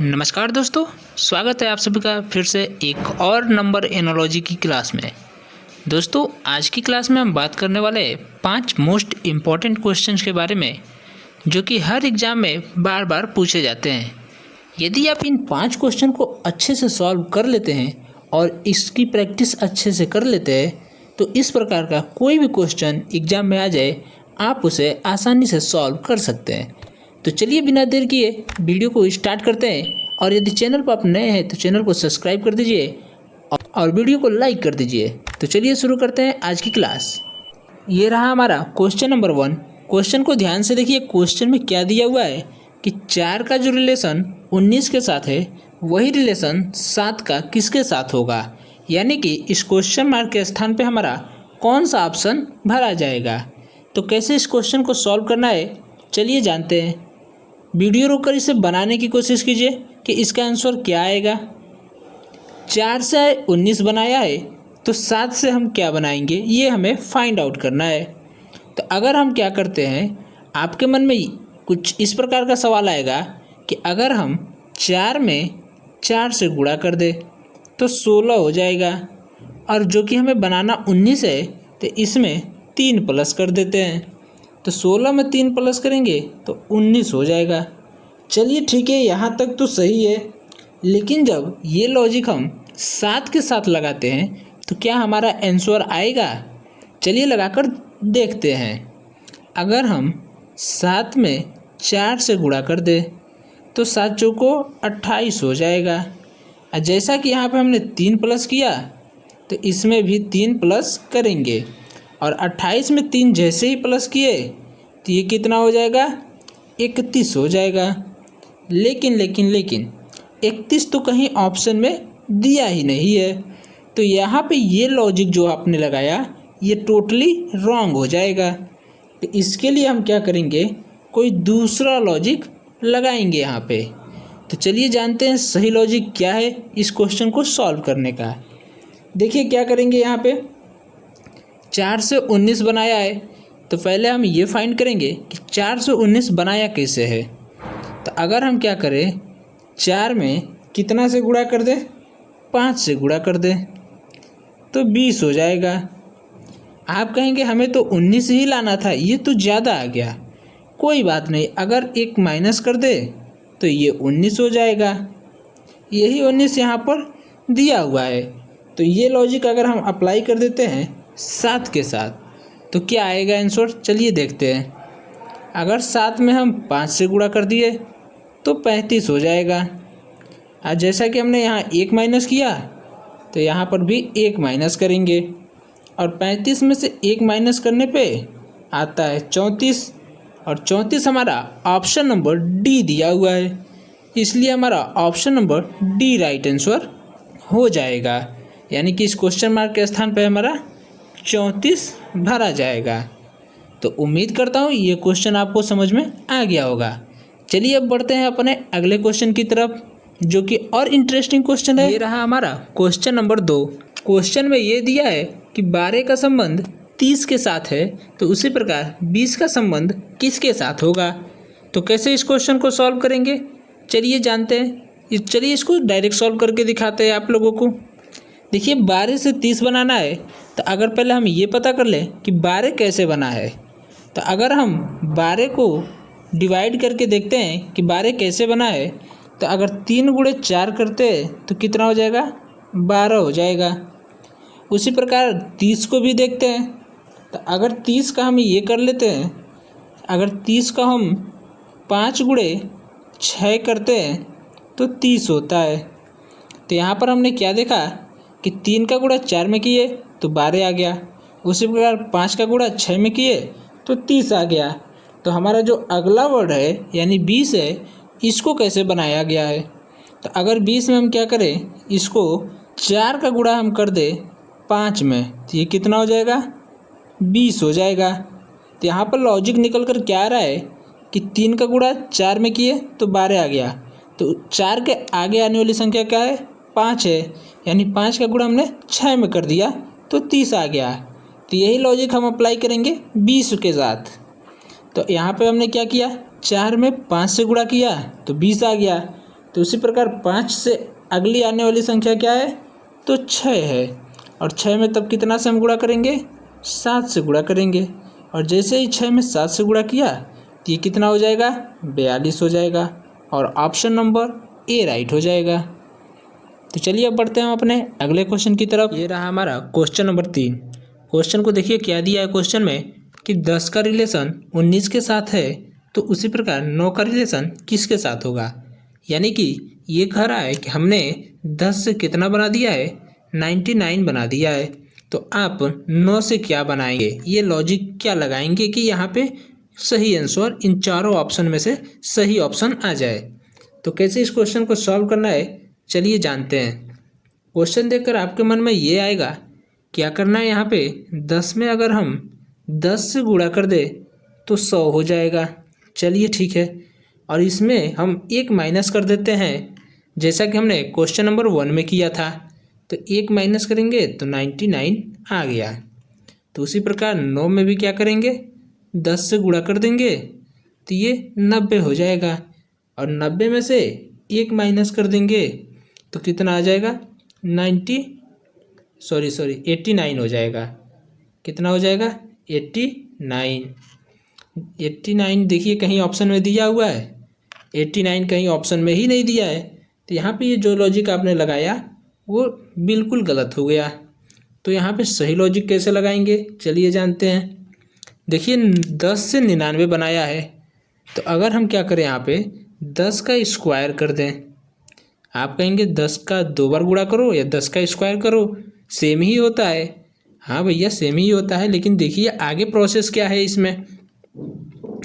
नमस्कार दोस्तों, स्वागत है आप सभी का फिर से एक और नंबर एनालॉजी की क्लास में। दोस्तों, आज की क्लास में हम बात करने वाले 5 मोस्ट इम्पॉर्टेंट क्वेश्चंस के बारे में, जो कि हर एग्ज़ाम में बार बार पूछे जाते हैं। यदि आप इन 5 क्वेश्चन को अच्छे से सॉल्व कर लेते हैं और इसकी प्रैक्टिस अच्छे से कर लेते हैं, तो इस प्रकार का कोई भी क्वेश्चन एग्ज़ाम में आ जाए, आप उसे आसानी से सॉल्व कर सकते हैं। तो चलिए बिना देर किए वीडियो को स्टार्ट करते हैं। और यदि चैनल पर आप नए हैं तो चैनल को सब्सक्राइब कर दीजिए और वीडियो को लाइक कर दीजिए। तो चलिए शुरू करते हैं आज की क्लास। ये रहा हमारा क्वेश्चन नंबर 1। क्वेश्चन को ध्यान से देखिए। क्वेश्चन में क्या दिया हुआ है कि 4 का जो रिलेशन 19 के साथ है, वही रिलेशन 7 का किसके साथ होगा। यानी कि इस क्वेश्चन मार्क के स्थान पे हमारा कौन सा ऑप्शन भरा जाएगा। तो कैसे इस क्वेश्चन को सॉल्व करना है, चलिए जानते हैं। वीडियो रोककर इसे बनाने की कोशिश कीजिए कि इसका आंसर क्या आएगा। 4 से 19 बनाया है, तो 7 से हम क्या बनाएंगे, ये हमें फाइंड आउट करना है। तो अगर हम क्या करते हैं, आपके मन में कुछ इस प्रकार का सवाल आएगा कि अगर हम 4 में 4 से गुणा कर दें तो 16 हो जाएगा, और जो कि हमें बनाना 19 है, तो इसमें 3 प्लस कर देते हैं। तो 16 में 3 प्लस करेंगे तो 19 हो जाएगा। चलिए ठीक है, यहाँ तक तो सही है। लेकिन जब ये लॉजिक हम 7 के साथ लगाते हैं तो क्या हमारा आंसर आएगा। चलिए लगाकर देखते हैं। अगर हम 7 में 4 से गुणा कर दें तो 7 चौको 28 हो जाएगा। और जैसा कि यहाँ पे हमने 3 प्लस किया, तो इसमें भी 3 प्लस करेंगे, और 28 में 3 जैसे ही प्लस किए तो ये कितना हो जाएगा, 31 हो जाएगा। लेकिन 31 तो कहीं ऑप्शन में दिया ही नहीं है। तो यहाँ पे ये लॉजिक जो आपने लगाया, ये टोटली रॉन्ग हो जाएगा। तो इसके लिए हम क्या करेंगे, कोई दूसरा लॉजिक लगाएंगे यहाँ पे। तो चलिए जानते हैं सही लॉजिक क्या है इस क्वेश्चन को सॉल्व करने का। देखिए क्या करेंगे, यहाँ पे 4 से 19 बनाया है, तो पहले हम ये फाइंड करेंगे कि 4 से 19 बनाया कैसे है। तो अगर हम क्या करें, 4 में कितना से गुणा कर दें, 5 से गुणा कर दें तो 20 हो जाएगा। आप कहेंगे हमें तो 19 ही लाना था, ये तो ज़्यादा आ गया। कोई बात नहीं, अगर एक माइनस कर दे तो ये 19 हो जाएगा। यही 19 यहाँ पर दिया हुआ है। तो ये लॉजिक अगर हम अप्लाई कर देते हैं 7 के साथ, तो क्या आएगा आंसर, चलिए देखते हैं। अगर 7 में हम 5 से गुणा कर दिए तो 35 हो जाएगा। और जैसा कि हमने यहाँ 1 माइनस किया, तो यहाँ पर भी 1 माइनस करेंगे, और 35 में से 1 माइनस करने पे आता है 34, और 34 हमारा ऑप्शन नंबर डी दिया हुआ है, इसलिए हमारा option number D right answer हो जाएगा। यानी कि इस क्वेश्चन मार्क के स्थान पे हमारा 34 भरा जाएगा। तो उम्मीद करता हूँ ये क्वेश्चन आपको समझ में आ गया होगा। चलिए अब बढ़ते हैं अपने अगले क्वेश्चन की तरफ, जो कि और इंटरेस्टिंग क्वेश्चन है। ये रहा हमारा क्वेश्चन नंबर 2। क्वेश्चन में ये दिया है कि 12 का संबंध 30 के साथ है, तो उसी प्रकार 20 का संबंध किसके साथ होगा। तो कैसे इस क्वेश्चन को सॉल्व करेंगे, चलिए जानते हैं। चलिए इसको डायरेक्ट सॉल्व करके दिखाते हैं आप लोगों को। देखिए 12 से 30 बनाना है, तो अगर पहले हम ये पता कर लें कि 12 कैसे बना है। तो अगर हम 12 को डिवाइड करके देखते हैं कि 12 कैसे बना है, तो अगर 3 गुणे 4 करते हैं तो कितना हो जाएगा, 12 हो जाएगा। उसी प्रकार 30 को भी देखते हैं। तो अगर 30 का हम ये कर लेते हैं, अगर 30 का हम 5 गुणे 6 करते हैं तो 30 होता है। तो यहाँ पर हमने क्या देखा कि 3 का गुणा 4 में किए तो 12 आ गया। उसी प्रकार 5 का गुणा 6 में किए तो 30 आ गया। तो हमारा जो अगला वर्ड है यानी 20 है, इसको कैसे बनाया गया है। तो अगर 20 में हम क्या करें, इसको 4 का गुणा हम कर दें 5 में, तो ये कितना हो जाएगा, 20 हो जाएगा। तो यहाँ पर लॉजिक निकल कर क्या आ रहा है कि 3 का गुणा 4 में किए तो 12 आ गया। तो 4 के आगे आने वाली संख्या क्या है, 5 है, यानी 5 का गुणा हमने 6 में कर दिया तो 30 आ गया। तो यही लॉजिक हम अप्लाई करेंगे 20 के साथ। तो यहाँ पे हमने क्या किया, 4 में 5 से गुणा किया तो 20 आ गया। तो उसी प्रकार 5 से अगली आने वाली संख्या क्या है, तो 6 है। और 6 में तब कितना से हम गुणा करेंगे, 7 से गुणा करेंगे। और जैसे ही 6 में 7 से गुणा किया तो ये कितना हो जाएगा, 42 हो जाएगा। और ऑप्शन नंबर ए राइट हो जाएगा। तो चलिए अब बढ़ते हैं हम अपने अगले क्वेश्चन की तरफ। ये रहा हमारा क्वेश्चन नंबर 3। क्वेश्चन को देखिए क्या दिया है क्वेश्चन में कि 10 का रिलेशन 19 के साथ है, तो उसी प्रकार 9 का रिलेशन किसके साथ होगा। यानी कि ये कह रहा है कि हमने 10 से कितना बना दिया है, 99 बना दिया है। तो आप 9 से क्या बनाएंगे, ये लॉजिक क्या लगाएंगे कि यहाँ पे सही आंसर इन चारों ऑप्शन में से सही ऑप्शन आ जाए। तो कैसे इस क्वेश्चन को सॉल्व करना है, चलिए जानते हैं। क्वेश्चन देखकर आपके मन में ये आएगा क्या करना है। यहाँ पे 10 में अगर हम 10 से गुणा कर दे तो 100 हो जाएगा। चलिए ठीक है। और इसमें हम 1 माइनस कर देते हैं, जैसा कि हमने क्वेश्चन नंबर 1 में किया था। तो 1 माइनस करेंगे तो 99 आ गया। तो उसी प्रकार 9 में भी क्या करेंगे, 10 से गुणा कर देंगे तो ये 90 हो जाएगा। और 90 में से 1 माइनस कर देंगे तो कितना आ जाएगा, 89 हो जाएगा। कितना हो जाएगा, 89 देखिए कहीं ऑप्शन में दिया हुआ है, 89 कहीं ऑप्शन में ही नहीं दिया है। तो यहाँ पे ये जो लॉजिक आपने लगाया वो बिल्कुल गलत हो गया। तो यहाँ पे सही लॉजिक कैसे लगाएंगे, चलिए जानते हैं। देखिए 10 से 99 बनाया है, तो अगर हम क्या करें यहाँ पे 10 का स्क्वायर कर दें। आप कहेंगे 10 का 2 बार गुणा करो या 10 का स्क्वायर करो, सेम ही होता है। हाँ भैया सेम ही होता है, लेकिन देखिए आगे प्रोसेस क्या है इसमें।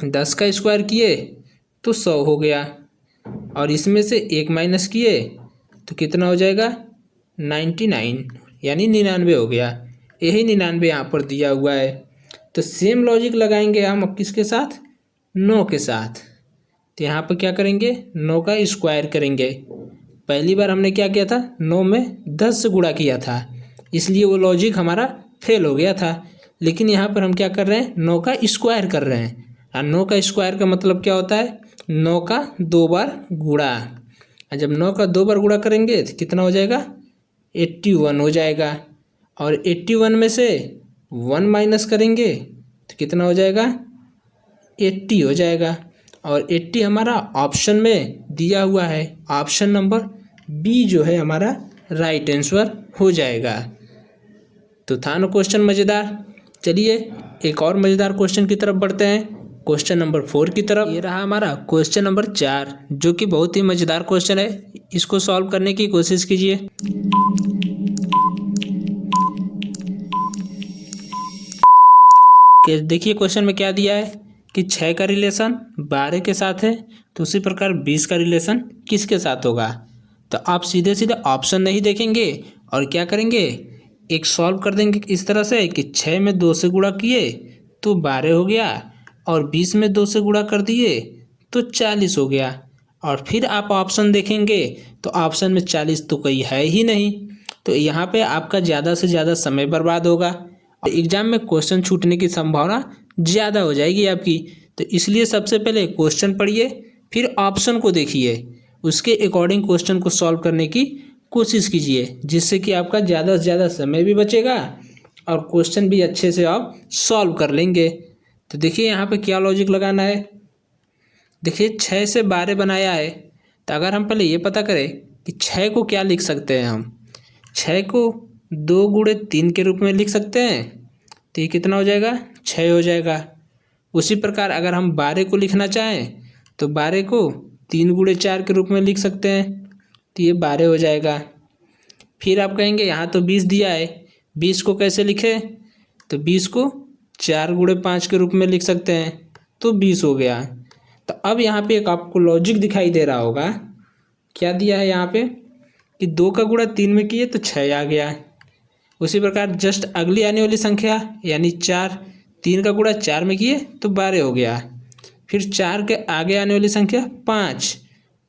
10 का स्क्वायर किए तो 100 हो गया, और इसमें से 1 माइनस किए तो कितना हो जाएगा, 99 यानी 99 हो गया। यही 99 यहाँ पर दिया हुआ है। तो सेम लॉजिक लगाएंगे हम अब किसके साथ, 9 के साथ। तो यहाँ पर क्या करेंगे, 9 का स्क्वायर करेंगे। पहली बार हमने क्या किया था, 9 में 10 से गुणा किया था, इसलिए वो लॉजिक हमारा फेल हो गया था। लेकिन यहाँ पर हम क्या कर रहे हैं, 9 का स्क्वायर कर रहे हैं। और 9 का स्क्वायर का मतलब क्या होता है, 9 का 2 बार गुणा। और जब 9 का 2 बार गुणा करेंगे तो कितना हो जाएगा, 81 हो जाएगा। और 81 में से 1 माइनस करेंगे तो कितना हो जाएगा, 80 हो जाएगा। और 80 हमारा ऑप्शन में दिया हुआ है, ऑप्शन नंबर बी जो है हमारा राइट आंसर हो जाएगा। तो था ना क्वेश्चन मज़ेदार। चलिए एक और मज़ेदार क्वेश्चन की तरफ बढ़ते हैं, क्वेश्चन नंबर 4 की तरफ। ये रहा हमारा क्वेश्चन नंबर 4, जो कि बहुत ही मज़ेदार क्वेश्चन है। इसको सॉल्व करने की कोशिश कीजिए। देखिए क्वेश्चन में क्या दिया है कि 6 का रिलेशन 12 के साथ है, तो उसी प्रकार 20 का रिलेशन किसके साथ होगा। तो आप सीधे सीधे ऑप्शन नहीं देखेंगे और क्या करेंगे, एक सॉल्व कर देंगे इस तरह से कि 6 में 2 से गुणा किए तो 12 हो गया, और 20 में 2 से गुणा कर दिए तो 40 हो गया। और फिर आप ऑप्शन देखेंगे तो ऑप्शन में 40 तो कोई है ही नहीं। तो यहाँ पे आपका ज़्यादा से ज़्यादा समय बर्बाद होगा, एग्जाम में क्वेश्चन छूटने की संभावना ज़्यादा हो जाएगी आपकी। तो इसलिए सबसे पहले क्वेश्चन पढ़िए, फिर ऑप्शन को देखिए, उसके अकॉर्डिंग क्वेश्चन को सॉल्व करने की कोशिश कीजिए, जिससे कि आपका ज़्यादा से ज़्यादा समय भी बचेगा और क्वेश्चन भी अच्छे से आप सॉल्व कर लेंगे। तो देखिए यहाँ पे क्या लॉजिक लगाना है। देखिए 6 से 12 बनाया है, तो अगर हम पहले ये पता करें कि 6 को क्या लिख सकते हैं, हम 6 को 2 गुणे 3 के रूप में लिख सकते हैं। तो ये कितना हो जाएगा, 6 हो जाएगा। उसी प्रकार अगर हम 12 को लिखना चाहें तो 12 को 3 गुणे 4 के रूप में लिख सकते हैं, तो ये 12 हो जाएगा। फिर आप कहेंगे यहाँ तो 20 दिया है, 20 को कैसे लिखें, तो 20 को 4 गुणे 5 के रूप में लिख सकते हैं, तो 20 हो गया। तो अब यहाँ पे एक आपको लॉजिक दिखाई दे रहा होगा, क्या दिया है यहाँ पे कि 2 का गुणा 3 में किए तो 6 आ गया। उसी प्रकार जस्ट अगली आने वाली संख्या यानी 4, 3 का गुणा 4 में किए तो 12 हो गया। फिर 4 के आगे आने वाली संख्या 5,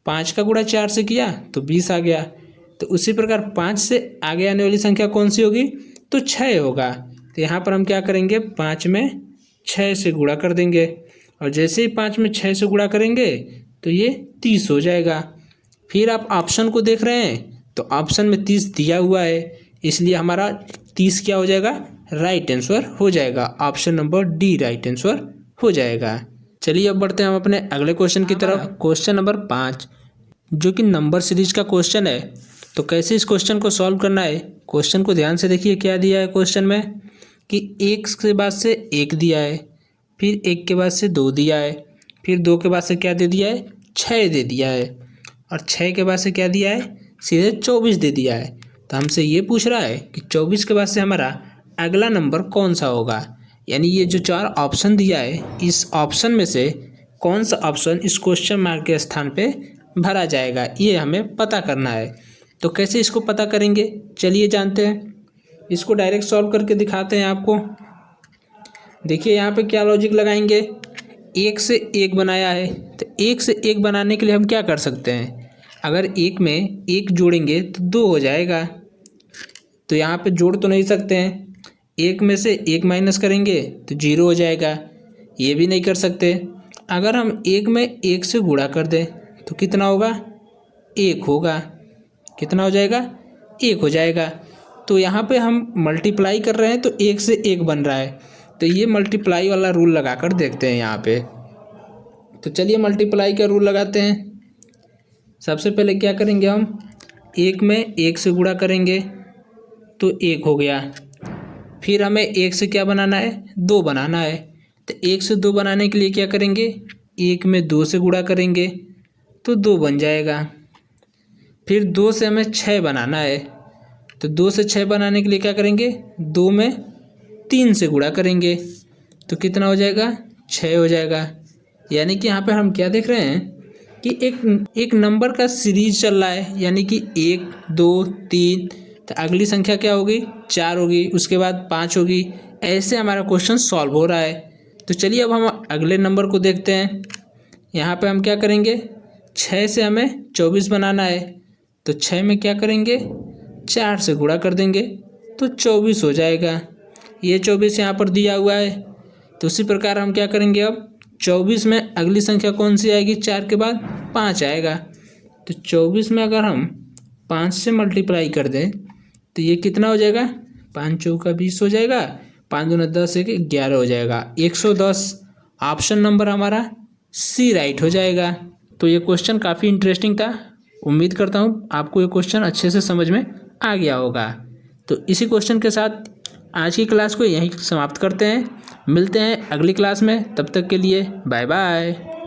5 का गुणा 4 से किया तो 20 आ गया। तो उसी प्रकार 5 से आगे आने वाली संख्या कौन सी होगी, तो 6 होगा। तो यहाँ पर हम क्या करेंगे, 5 में 6 से गुणा कर देंगे, और जैसे ही 5 में 6 से गुणा करेंगे तो ये 30 हो जाएगा। फिर आप ऑप्शन को देख रहे हैं तो ऑप्शन में 30 दिया हुआ है, इसलिए हमारा 30 क्या हो जाएगा, राइट आंसर हो जाएगा। Option number D right answer हो जाएगा। चलिए अब बढ़ते हैं हम अपने अगले क्वेश्चन की तरफ। क्वेश्चन नंबर 5 जो कि नंबर सीरीज का क्वेश्चन है। तो कैसे इस क्वेश्चन को सॉल्व करना है, क्वेश्चन को ध्यान से देखिए। क्या दिया है क्वेश्चन में कि 1 के बाद से 1 दिया है, फिर 1 के बाद से 2 दिया है, फिर 2 के बाद से क्या दे दिया है, 6 दे दिया है, और 6 के बाद से क्या दिया है, सीधे 24 दे दिया है। तो हमसे ये पूछ रहा है कि 24 के बाद से हमारा अगला नंबर कौन सा होगा, यानी ये जो 4 ऑप्शन दिया है इस ऑप्शन में से कौन सा ऑप्शन इस क्वेश्चन मार्क के स्थान पे भरा जाएगा, ये हमें पता करना है। तो कैसे इसको पता करेंगे, चलिए जानते हैं। इसको डायरेक्ट सॉल्व करके दिखाते हैं आपको। देखिए यहाँ पे क्या लॉजिक लगाएंगे, 1 से 1 बनाया है, तो 1 से 1 बनाने के लिए हम क्या कर सकते हैं, अगर 1 में 1 जोड़ेंगे तो 2 हो जाएगा। तो यहाँ पे जोड़ तो नहीं सकते हैं, 1 में से 1 माइनस करेंगे तो 0 हो जाएगा, ये भी नहीं कर सकते। अगर हम 1 में 1 से गुणा कर दें तो कितना होगा, 1 होगा। कितना हो जाएगा, 1 हो जाएगा। तो यहाँ पे हम मल्टीप्लाई कर रहे हैं तो 1 से 1 बन रहा है, तो ये मल्टीप्लाई वाला रूल लगा कर देखते हैं यहाँ पे। तो चलिए मल्टीप्लाई का रूल लगाते हैं। सबसे पहले क्या करेंगे, हम 1 में 1 से गुणा करेंगे तो 1 हो गया। फिर हमें 1 से क्या बनाना है, 2 बनाना है। तो 1 से 2 बनाने के लिए क्या करेंगे, 1 में 2 से गुणा करेंगे तो 2 बन जाएगा। फिर 2 से हमें 6 बनाना है, तो 2 से 6 बनाने के लिए क्या करेंगे, 2 में 3 से गुणा करेंगे तो कितना हो जाएगा, 6 हो जाएगा। यानी कि यहाँ पे हम क्या देख रहे हैं कि एक नंबर का सीरीज चल रहा है, यानी कि 1 2 3, तो अगली संख्या क्या होगी, 4 होगी, उसके बाद 5 होगी। ऐसे हमारा क्वेश्चन सॉल्व हो रहा है। तो चलिए अब हम अगले नंबर को देखते हैं। यहाँ पे हम क्या करेंगे, 6 से हमें 24 बनाना है, तो 6 में क्या करेंगे, 4 से गुणा कर देंगे तो 24 हो जाएगा। ये 24 यहाँ पर दिया हुआ है। तो उसी प्रकार हम क्या करेंगे, अब 24 में अगली संख्या कौन सी आएगी, 4 के बाद 5 आएगा। तो 24 में अगर हम 5 से मल्टीप्लाई कर दें तो ये कितना हो जाएगा, 5 चौका 20 हो जाएगा, 5 दूना 10 एक 11 हो जाएगा, 110। ऑप्शन नंबर हमारा सी राइट हो जाएगा। तो ये क्वेश्चन काफ़ी इंटरेस्टिंग था। उम्मीद करता हूँ आपको ये क्वेश्चन अच्छे से समझ में आ गया होगा। तो इसी क्वेश्चन के साथ आज की क्लास को यहीं समाप्त करते हैं। मिलते हैं अगली क्लास में, तब तक के लिए बाय बाय।